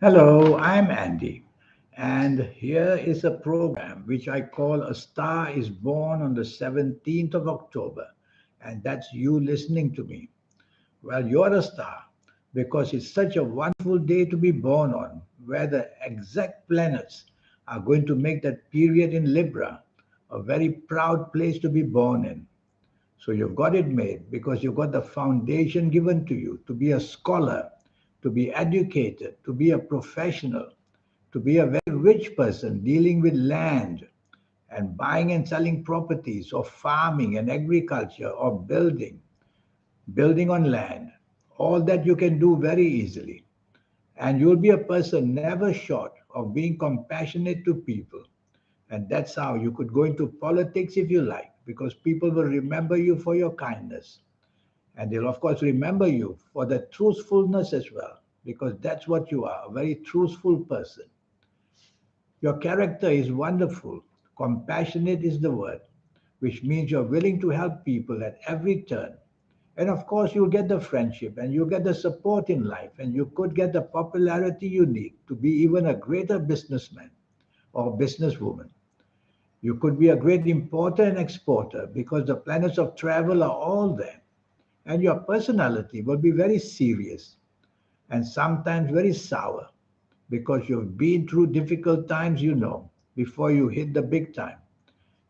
Hello, I'm Andy, and here is a program which I call A Star is Born on the 17th of October, and that's you listening to me. Well, you're a star because it's such a wonderful day to be born on, where the exact planets are going to make that period in Libra a very proud place to be born in. So you've got it made because you've got the foundation given to you to be a scholar, to be educated, to be a professional, to be a very rich person dealing with land and buying and selling properties or farming and agriculture or building on land. All that you can do very easily. And you'll be a person never short of being compassionate to people. And that's how you could go into politics if you like, because people will remember you for your kindness. And they'll, of course, remember you for the truthfulness as well, because that's what you are, a very truthful person. Your character is wonderful. Compassionate is the word, which means you're willing to help people at every turn. And of course, you'll get the friendship and you'll get the support in life, and you could get the popularity you need to be even a greater businessman or businesswoman. You could be a great importer and exporter because the planets of travel are all there. And your personality will be very serious and sometimes very sour because you've been through difficult times, before you hit the big time.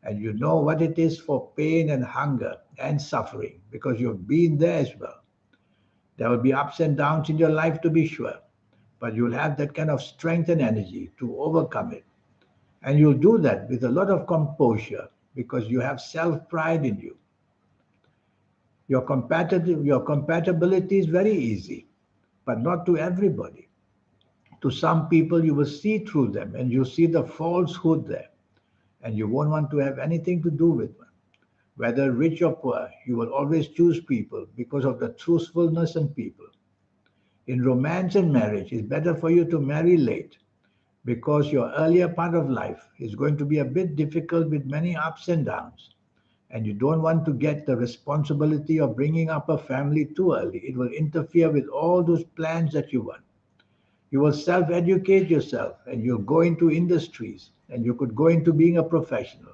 And you know what it is for pain and hunger and suffering because you've been there as well. There will be ups and downs in your life to be sure, but you'll have that kind of strength and energy to overcome it. And you'll do that with a lot of composure because you have self pride in you. Your compatibility is very easy, but not to everybody. To some people, you will see through them and you see the falsehood there, and you won't want to have anything to do with them. Whether rich or poor, you will always choose people because of the truthfulness in people. In romance and marriage, it's better for you to marry late because your earlier part of life is going to be a bit difficult with many ups and downs. And you don't want to get the responsibility of bringing up a family too early. It will interfere with all those plans that you want. You will self educate yourself and you'll go into industries and you could go into being a professional.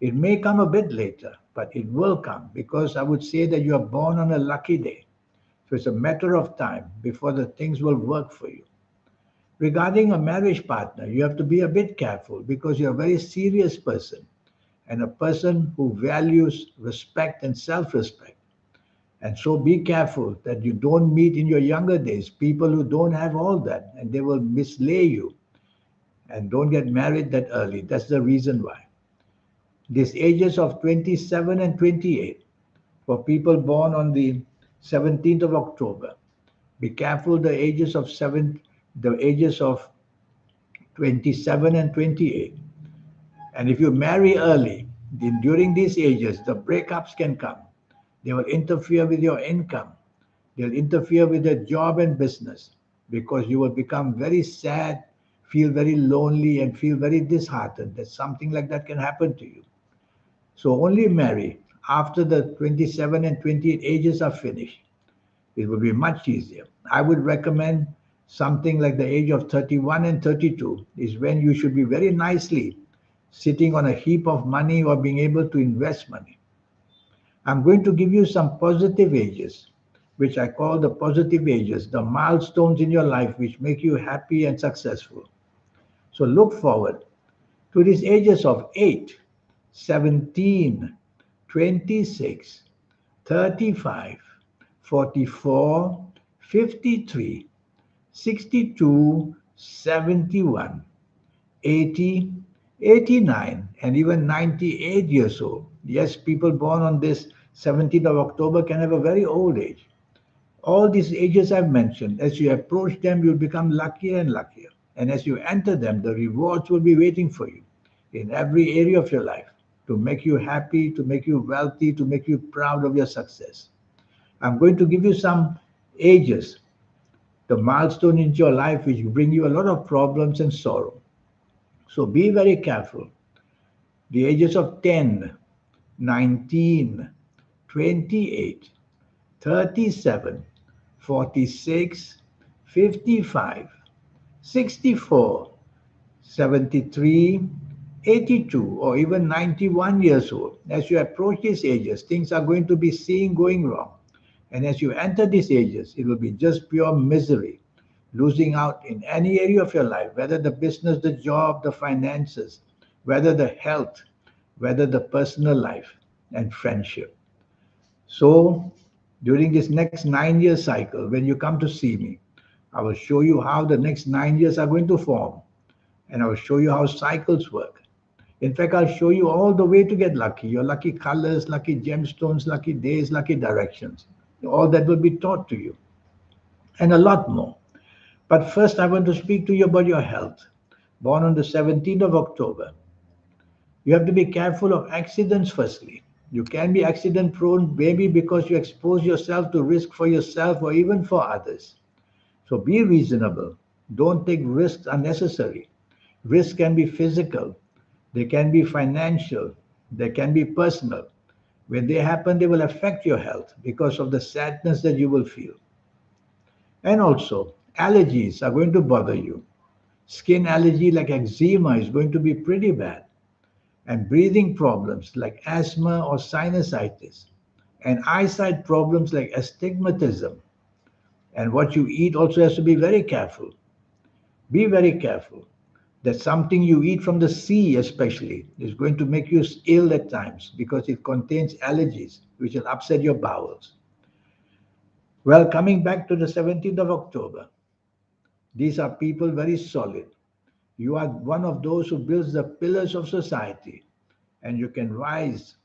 It may come a bit later, but it will come because I would say that you are born on a lucky day. So it's a matter of time before the things will work for you. Regarding a marriage partner, you have to be a bit careful because you're a very serious person and a person who values respect and self respect. And so be careful that you don't meet in your younger days people who don't have all that and they will mislay you. And don't get married that early. That's the reason why. These ages of 27 and 28 for people born on the 17th of October. Be careful the ages of 27 and 28. And if you marry early, then during these ages, the breakups can come. They will interfere with your income. They'll interfere with your job and business because you will become very sad, feel very lonely, and feel very disheartened that something like that can happen to you. So only marry after the 27 and 28 ages are finished. It will be much easier. I would recommend something like the age of 31 and 32 is when you should be very nicely sitting on a heap of money or being able to invest money. I'm going to give you some positive ages, which I call the positive ages, the milestones in your life which make you happy and successful. So look forward to these ages of 8, 17, 26, 35, 44, 53, 62, 71, 80, 89, and even 98 years old. Yes, people born on this 17th of October can have a very old age. All these ages I've mentioned, as you approach them, you'll become luckier and luckier. And as you enter them, the rewards will be waiting for you in every area of your life to make you happy, to make you wealthy, to make you proud of your success. I'm going to give you some ages, the milestone in your life which bring you a lot of problems and sorrow. So be very careful. The ages of 10, 19, 28, 37, 46, 55, 64, 73, 82, or even 91 years old. As you approach these ages, things are going to be seen going wrong. And as you enter these ages, it will be just pure misery, losing out in any area of your life, whether the business, the job, the finances, whether the health, whether the personal life and friendship. So, during this next 9 year cycle, when you come to see me, I will show you how the next 9 years are going to form, and I will show you how cycles work. In fact, I'll show you all the way to get lucky, your lucky colors, lucky gemstones, lucky days, lucky directions. All that will be taught to you, and a lot more. But first, I want to speak to you about your health. Born on the 17th of October, you have to be careful of accidents firstly. You can be accident prone maybe because you expose yourself to risk for yourself or even for others. So be reasonable. Don't take risks unnecessary. Risks can be physical, they can be financial, they can be personal. When they happen, they will affect your health because of the sadness that you will feel. And also, allergies are going to bother you. Skin allergy like eczema is going to be pretty bad. And breathing problems like asthma or sinusitis. And eyesight problems like astigmatism. And what you eat also has to be very careful. Be very careful that something you eat from the sea, especially, is going to make you ill at times because it contains allergies which will upset your bowels. Well, coming back to the 17th of October, these are people very solid. You are one of those who builds the pillars of society, and you can rise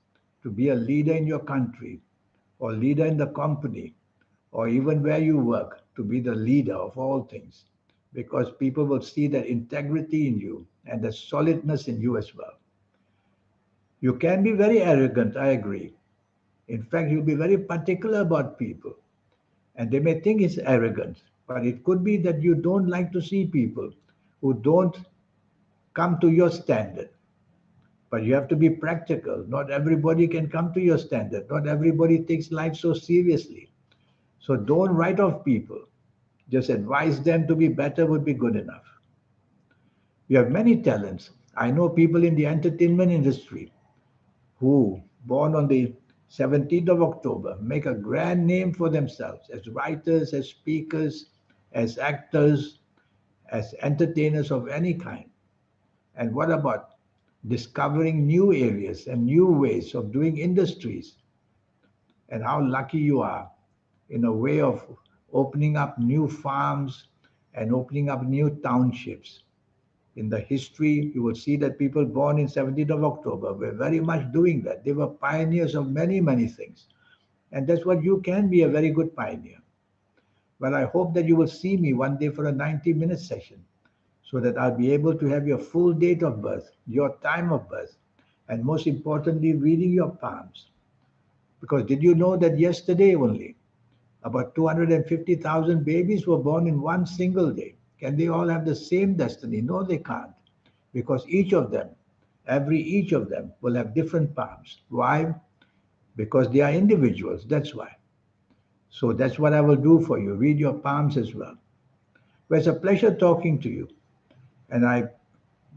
to be a leader in your country or leader in the company or even where you work to be the leader of all things because people will see that integrity in you and the solidness in you as well. You can be very arrogant, I agree. In fact, you'll be very particular about people, and they may think it's arrogance, but it could be that you don't like to see people who don't come to your standard. But you have to be practical. Not everybody can come to your standard. Not everybody takes life so seriously. So don't write off people. Just advise them to be better would be good enough. You have many talents. I know people in the entertainment industry who, born on the 17th of October, make a grand name for themselves as writers, as speakers, as actors, as entertainers of any kind. And what about discovering new areas and new ways of doing industries? And how lucky you are in a way of opening up new farms and opening up new townships. In the history, you will see that people born in 17th of October were very much doing that. They were pioneers of many, many things. And that's what you can be a very good pioneer. Well, I hope that you will see me one day for a 90-minute session so that I'll be able to have your full date of birth, your time of birth, and most importantly, reading your palms. Because did you know that yesterday only, about 250,000 babies were born in one single day? Can they all have the same destiny? No, they can't. Because each of them will have different palms. Why? Because they are individuals. That's why. So that's what I will do for you. Read your palms as well. Well, it's a pleasure talking to you. And I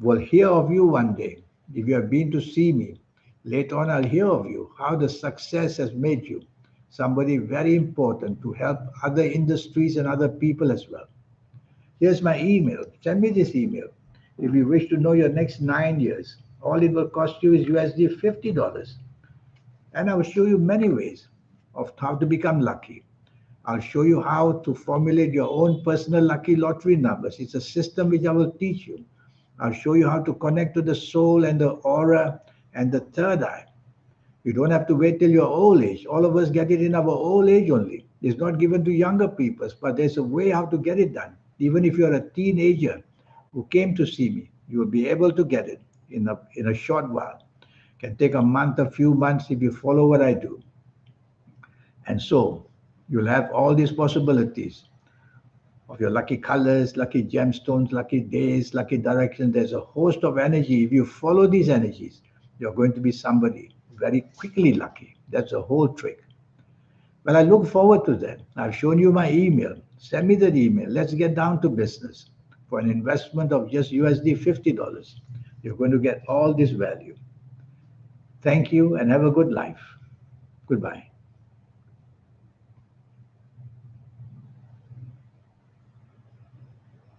will hear of you one day. If you have been to see me, later on I'll hear of you, how the success has made you somebody very important to help other industries and other people as well. Here's my email. Send me this email. If you wish to know your next 9 years, all it will cost you is USD $50. And I will show you many ways of how to become lucky. I'll show you how to formulate your own personal lucky lottery numbers. It's a system which I will teach you. I'll show you how to connect to the soul and the aura and the third eye. You don't have to wait till your old age. All of us get it in our old age only. It's not given to younger people, but there's a way how to get it done. Even if you're a teenager who came to see me, you will be able to get it in a short while. It can take a month, a few months if you follow what I do. And so you'll have all these possibilities of your lucky colors, lucky gemstones, lucky days, lucky directions. There's a host of energy. If you follow these energies, you're going to be somebody very quickly lucky. That's the whole trick. Well, I look forward to that. I've shown you my email. Send me that email. Let's get down to business. for an investment of just USD $50. You're going to get all this value. Thank you and have a good life. Goodbye.